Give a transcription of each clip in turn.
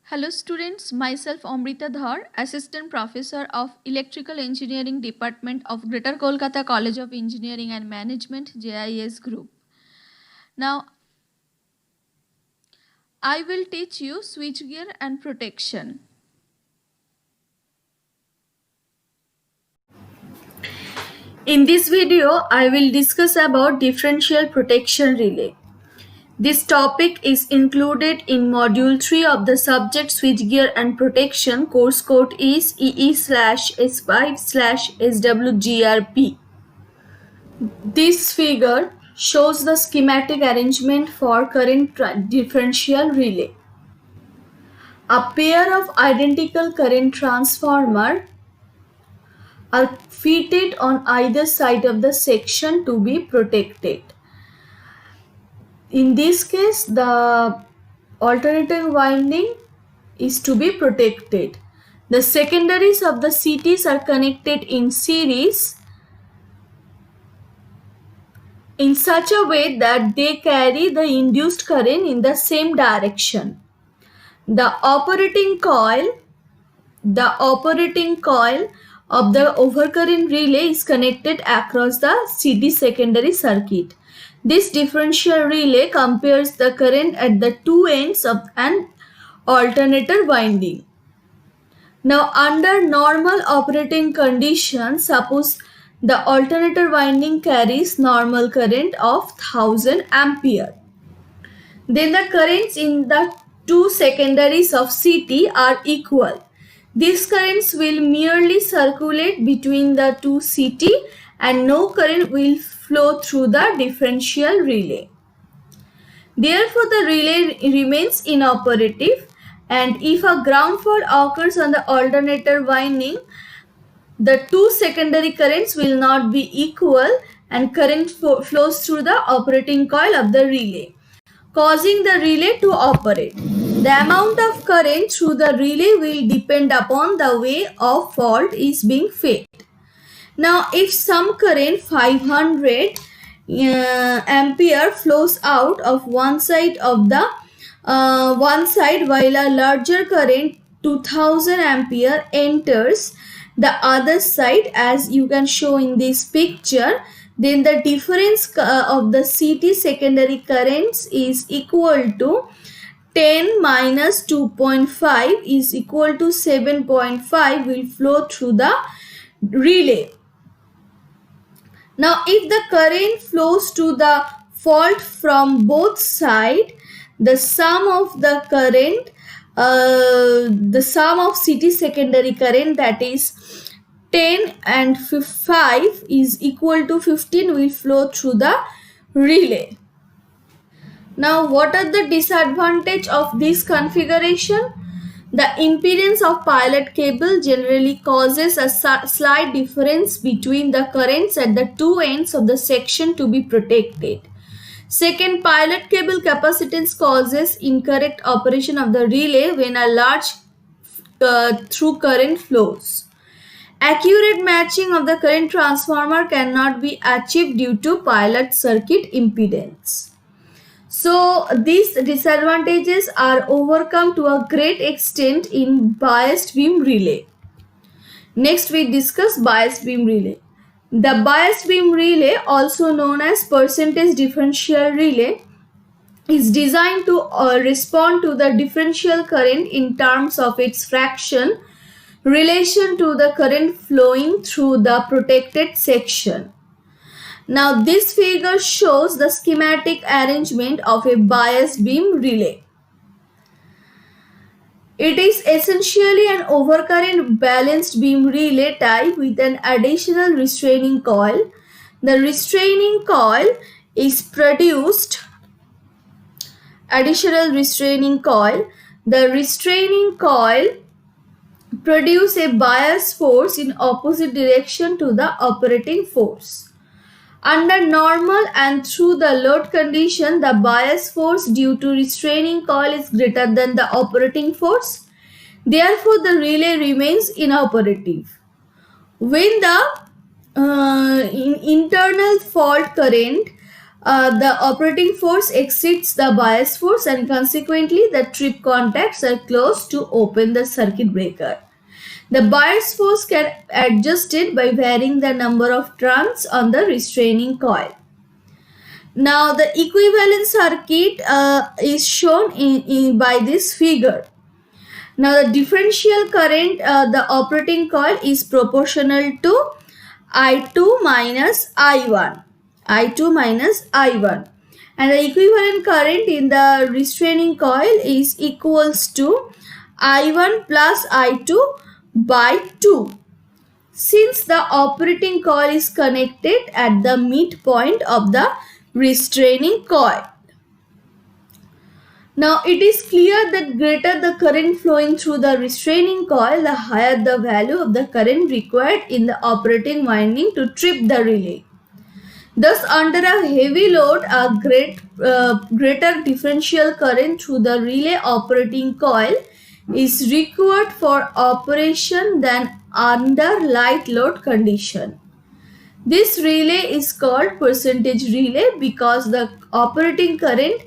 Hello students, myself Amrita Dhar, Assistant Professor of Electrical Engineering Department of Greater Kolkata College of Engineering and Management JIS Group. Now I will teach you switchgear and protection. In this video, I will discuss about differential protection relay. This topic is included in Module 3 of the subject Switchgear and Protection. Course code is EE/S5/SWGRP. This figure shows the schematic arrangement for current differential relay. A pair of identical current transformer are fitted on either side of the section to be protected. In this case, the alternating winding is to be protected. The secondaries of the CTs are connected in series in such a way that they carry the induced current in the same direction. The operating coil of the overcurrent relay is connected across the CT secondary circuit. This differential relay compares the current at the two ends of an alternator winding. Now, under normal operating conditions, suppose the alternator winding carries normal current of 1000 ampere. Then the currents in the two secondaries of CT are equal. These currents will merely circulate between the two CT and no current will flow through the differential relay. Therefore, the relay remains inoperative, and if a ground fault occurs on the alternator winding, the two secondary currents will not be equal and current flows through the operating coil of the relay, causing the relay to operate. The amount of current through the relay will depend upon the way of fault is being fed. Now, if some current 500 ampere flows out of one side while a larger current 2000 ampere enters the other side, as you can show in this picture, then the difference of the CT secondary currents is equal to 10 minus 2.5 is equal to 7.5 will flow through the relay. Now, if the current flows to the fault from both sides, the sum of the current, the sum of CT secondary current, that is 10 and 5 is equal to 15 will flow through the relay. Now, what are the disadvantages of this configuration? The impedance of pilot cable generally causes a slight difference between the currents at the two ends of the section to be protected. Second, pilot cable capacitance causes incorrect operation of the relay when a large through current flows. Accurate matching of the current transformer cannot be achieved due to pilot circuit impedance. So these disadvantages are overcome to a great extent in biased beam relay. Next, we discuss biased beam relay. The biased beam relay, also known as percentage differential relay, is designed to respond to the differential current in terms of its fraction relation to the current flowing through the protected section. Now, this figure shows the schematic arrangement of a biased beam relay. It is essentially an overcurrent balanced beam relay type with an additional restraining coil. The restraining coil is produced, additional restraining coil. The restraining coil produces a bias force in opposite direction to the operating force. Under normal and through the load condition, the bias force due to restraining coil is greater than the operating force. Therefore, the relay remains inoperative. When the internal fault current the operating force exceeds the bias force and consequently the trip contacts are closed to open the circuit breaker. The bias force can be adjusted by varying the number of turns on the restraining coil. Now the equivalent circuit is shown by this figure. Now the differential current, the operating coil is proportional to I2 minus I1. I2 minus I1. And the equivalent current in the restraining coil is equals to I1 plus I2 by 2. Since the operating coil is connected at the midpoint of the restraining coil. Now it is clear that greater the current flowing through the restraining coil, the higher the value of the current required in the operating winding to trip the relay. Thus, under a heavy load, a greater differential current through the relay operating coil is required for operation than under light load condition. This relay is called percentage relay because the operating current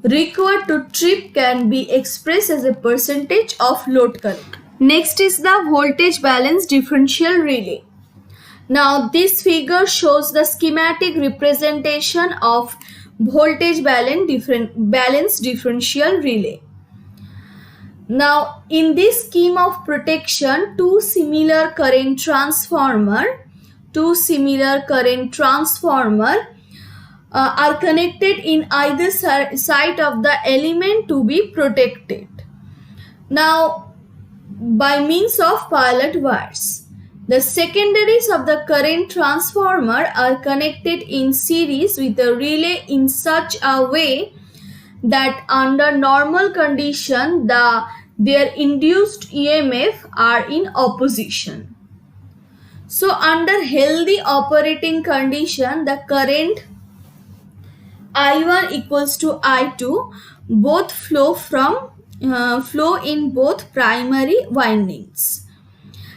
required to trip can be expressed as a percentage of load current. Next is the voltage balance differential relay. Now this figure shows the schematic representation of voltage balance differential relay. Now in this scheme of protection, two similar current transformer are connected in either side of the element to be protected. Now by means of pilot wires. The secondaries of the current transformer are connected in series with a relay in such a way that under normal condition their induced EMF are in opposition. So under healthy operating condition, the current I1 equals to I2 both flow in both primary windings.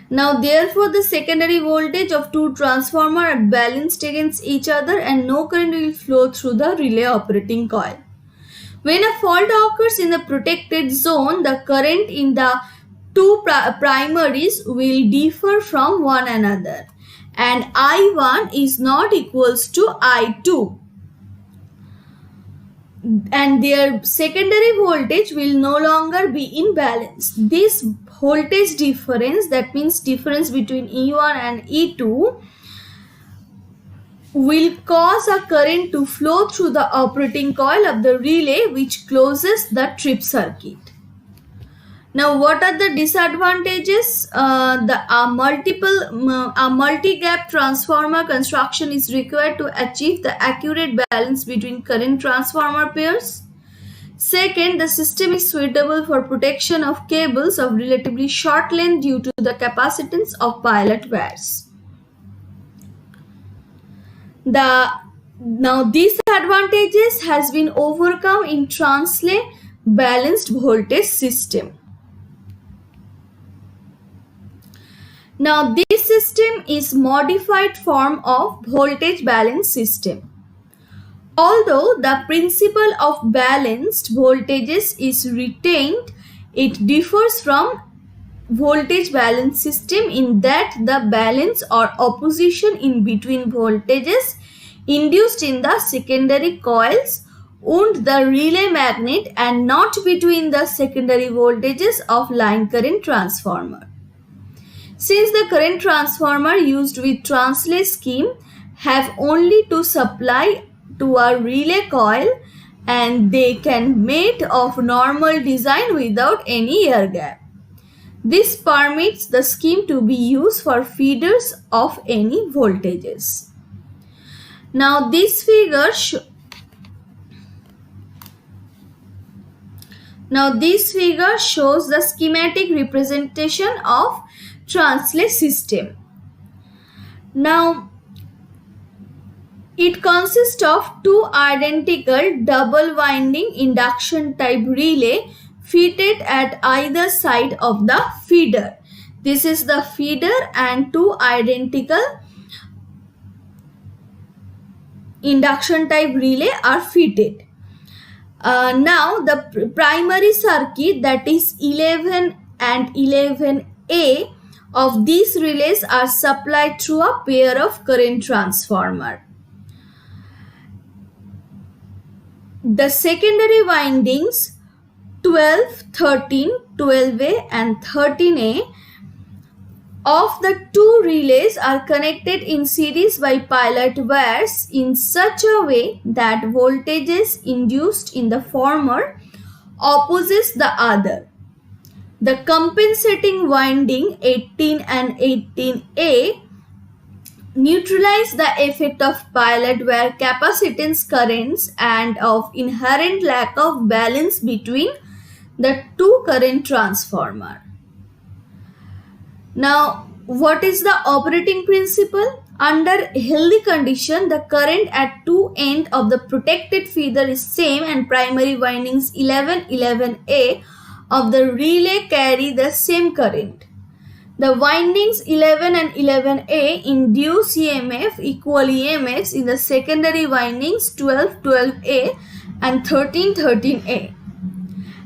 Now therefore the secondary voltage of two transformers are balanced against each other and no current will flow through the relay operating coil. When a fault occurs in the protected zone, the current in the two primaries will differ from one another and I1 is not equals to I2 and their secondary voltage will no longer be in balance. This voltage difference, that means difference between E1 and E2, will cause a current to flow through the operating coil of the relay which closes the trip circuit. Now what are the disadvantages? A multi-gap transformer construction is required to achieve the accurate balance between current transformer pairs. Second, the system is suitable for protection of cables of relatively short length due to the capacitance of pilot wires. Now these advantages has been overcome in Translay balanced voltage system. Now this system is modified form of voltage balance system. Although the principle of balanced voltages is retained, it differs from voltage balance system in that the balance or opposition in between voltages induced in the secondary coils wound the relay magnet and not between the secondary voltages of line current transformer. Since the current transformer used with Translay scheme have only to supply to a relay coil and they can mate of normal design without any air gap. This permits the scheme to be used for feeders of any voltages. Now this figure shows the schematic representation of Translay system. Now it consists of two identical double winding induction type relay fitted at either side of the feeder. This is the feeder and two identical induction type relay are fitted. Now the primary circuit, that is 11 and 11A of these relays, are supplied through a pair of current transformer. The secondary windings 12, 13, 12A and 13A of the two relays are connected in series by pilot wires in such a way that voltages induced in the former opposes the other. The compensating winding 18 and 18A neutralize the effect of pilot wire capacitance currents and of inherent lack of balance between the two current transformer. Now, what is the operating principle? Under healthy condition, the current at two ends of the protected feeder is same and primary windings 11, 11A of the relay carry the same current. The windings 11 and 11A induce EMF equal EMFs in the secondary windings 12, 12A and 13, 13A.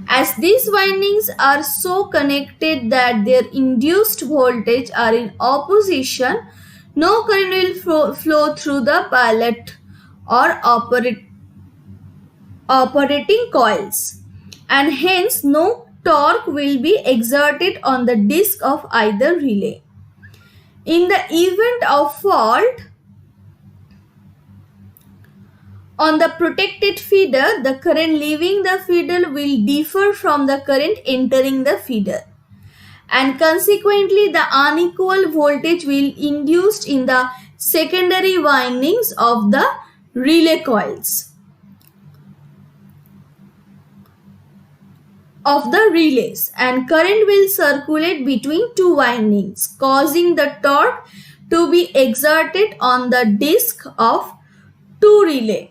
As these windings are so connected that their induced voltage are in opposition, no current will flow through the pilot or operating coils, and hence no torque will be exerted on the disc of either relay. In the event of fault on the protected feeder, the current leaving the feeder will differ from the current entering the feeder, and consequently the unequal voltage will induced in the secondary windings of the relay coils of the relays, and current will circulate between two windings, causing the torque to be exerted on the disc of two relay.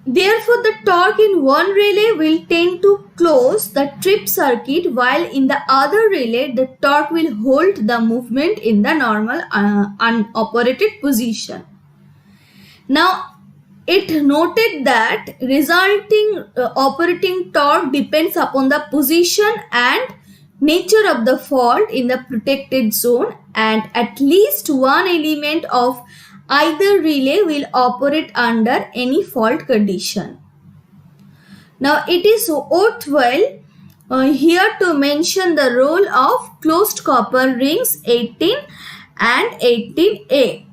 Therefore, the torque in one relay will tend to close the trip circuit, while in the other relay the torque will hold the movement in the normal unoperated position. Now, it noted that resulting operating torque depends upon the position and nature of the fault in the protected zone, and at least one element of either relay will operate under any fault condition. Now, it is worthwhile here to mention the role of closed copper rings 18 and 18A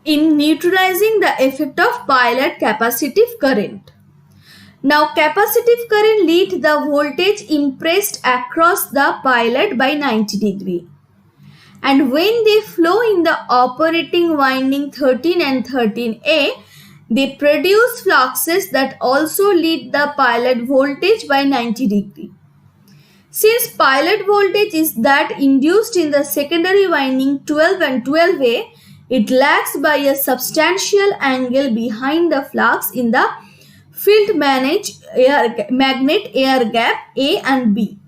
in neutralizing the effect of pilot capacitive current. Now, capacitive current lead the voltage impressed across the pilot by 90 degree. And when they flow in the operating winding 13 and 13A, they produce fluxes that also lead the pilot voltage by 90 degree. Since pilot voltage is that induced in the secondary winding 12 and 12A, it lags by a substantial angle behind the flux in the field magnet air gap A and B.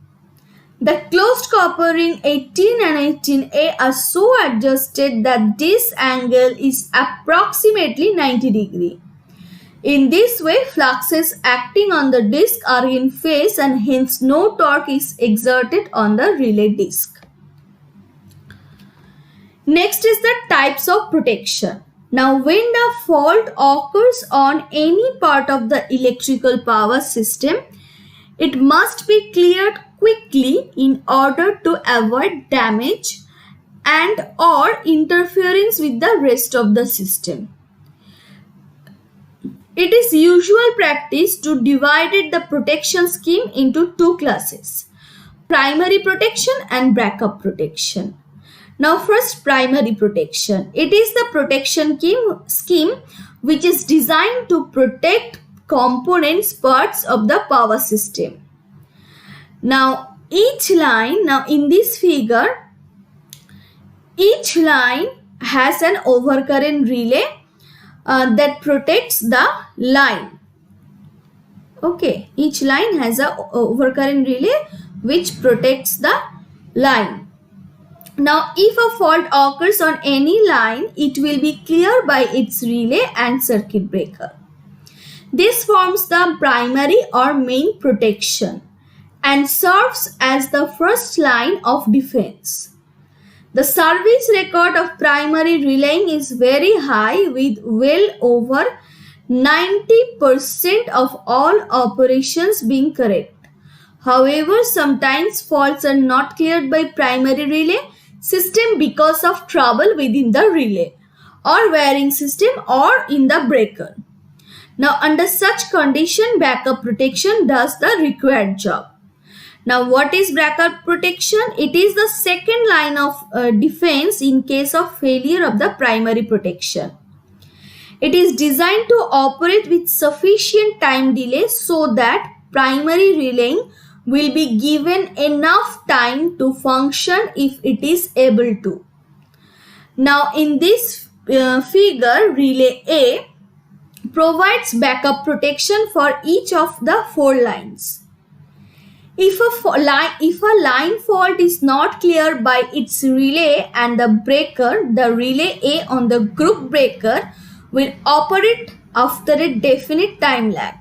The closed copper ring 18 and 18A are so adjusted that this angle is approximately 90 degree. In this way, fluxes acting on the disc are in phase and hence no torque is exerted on the relay disc. Next is the types of protection. Now, when the fault occurs on any part of the electrical power system, it must be cleared quickly in order to avoid damage and or interference with the rest of the system. It is usual practice to divide the protection scheme into two classes: primary protection and backup protection. Now, first, primary protection. It is the protection scheme which is designed to protect components, parts of the power system. Now, each line, in this figure, each line has an overcurrent relay that protects the line. Okay, each line has a overcurrent relay which protects the line. Now, if a fault occurs on any line, it will be cleared by its relay and circuit breaker. This forms the primary or main protection and serves as the first line of defense. The service record of primary relaying is very high, with well over 90% of all operations being correct. However, sometimes faults are not cleared by primary relay system because of trouble within the relay or wiring system or in the breaker. Now, under such condition, backup protection does the required job. Now, what is backup protection? It is the second line of defense in case of failure of the primary protection. It is designed to operate with sufficient time delay so that primary relaying will be given enough time to function if it is able to. Now, in this figure, relay A provides backup protection for each of the 4 lines. If a line fault is not cleared by its relay and the breaker, the relay A on the group breaker will operate after a definite time lag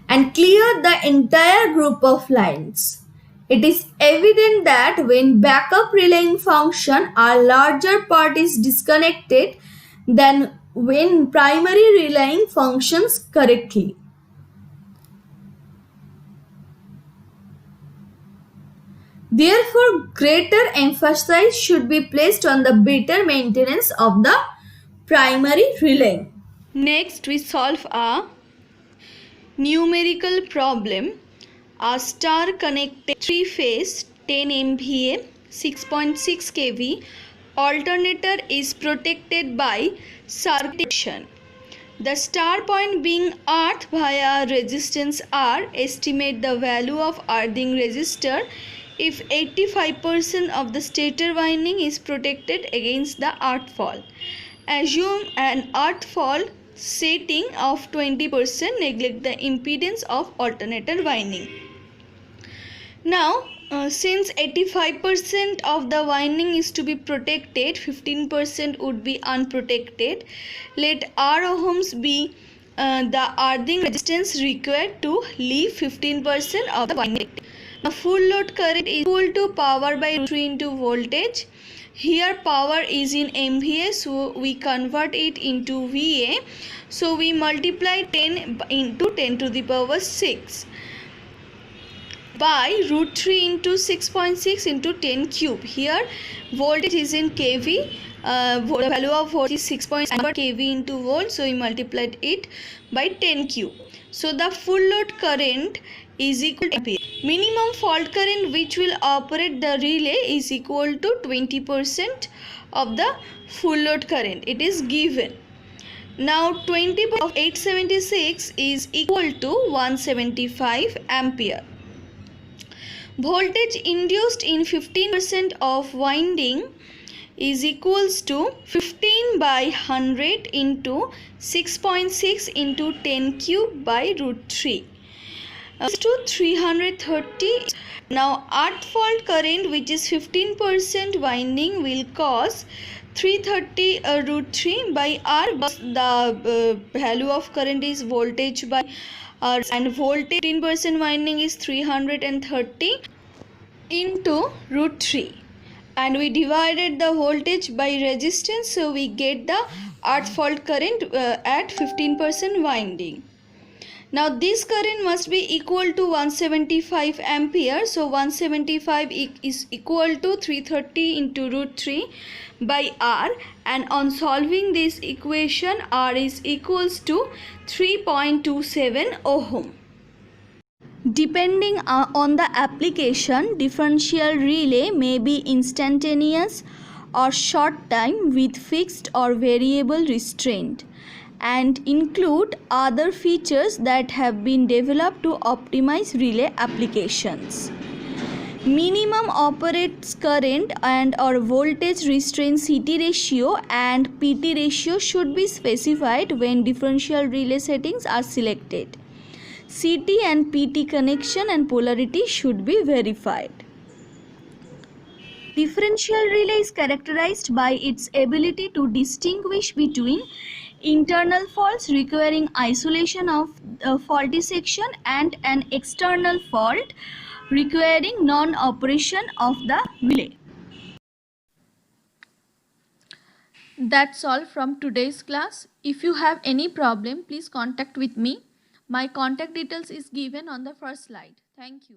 and clear the entire group of lines. It is evident that when backup relaying function, a larger part is disconnected than when primary relaying functions correctly. Therefore, greater emphasis should be placed on the better maintenance of the primary relaying. Next, we solve a numerical problem. A star connected 3-phase 10 MVA 6.6 kV alternator is protected by circuit. The star point being earth via resistance R. Estimate the value of earthing resistor if 85% of the stator winding is protected against the earth fall. Assume an earth fall setting of 20%. Neglect the impedance of alternator winding. Now, since 85% of the winding is to be protected, 15% would be unprotected. Let R ohms be the earthing resistance required to leave 15% of the winding. Now, full load current is equal to power by root 3 into voltage. Here power is in MVA, so we convert it into VA. So we multiply 10 into 10 to the power 6 by root 3 into 6.6 into 10 cube. Here voltage is in kV. The value of voltage is 6.6 kV into volt, so we multiplied it by 10 cube. So the full load current is equal to ampere. Minimum fault current which will operate the relay is equal to 20% of the full load current. It is given. Now 20 of 876 is equal to 175 ampere. Voltage induced in 15% of winding is equals to 15 by 100 into 6.6 into 10 cube by root 3. To 330. Now earth fault current, which is 15% winding, will cause 330 root 3 by R. The value of current is voltage by R, and voltage 15% winding is 330 into root 3, and we divided the voltage by resistance, so we get the earth fault current at 15% winding. Now this current must be equal to 175 ampere. So 175 is equal to 330 into root 3 by R, and on solving this equation, R is equals to 3.27 ohm. Depending on the application, differential relay may be instantaneous or short time with fixed or variable restraint, and include other features that have been developed to optimize relay applications. Minimum operates current and or voltage restraint CT ratio and PT ratio should be specified when differential relay settings are selected. CT and PT connection and polarity should be verified. Differential relay is characterized by its ability to distinguish between internal faults requiring isolation of the faulty section and an external fault requiring non-operation of the relay. That's all from today's class. If you have any problem, please contact with me. My contact details is given on the first slide. Thank you.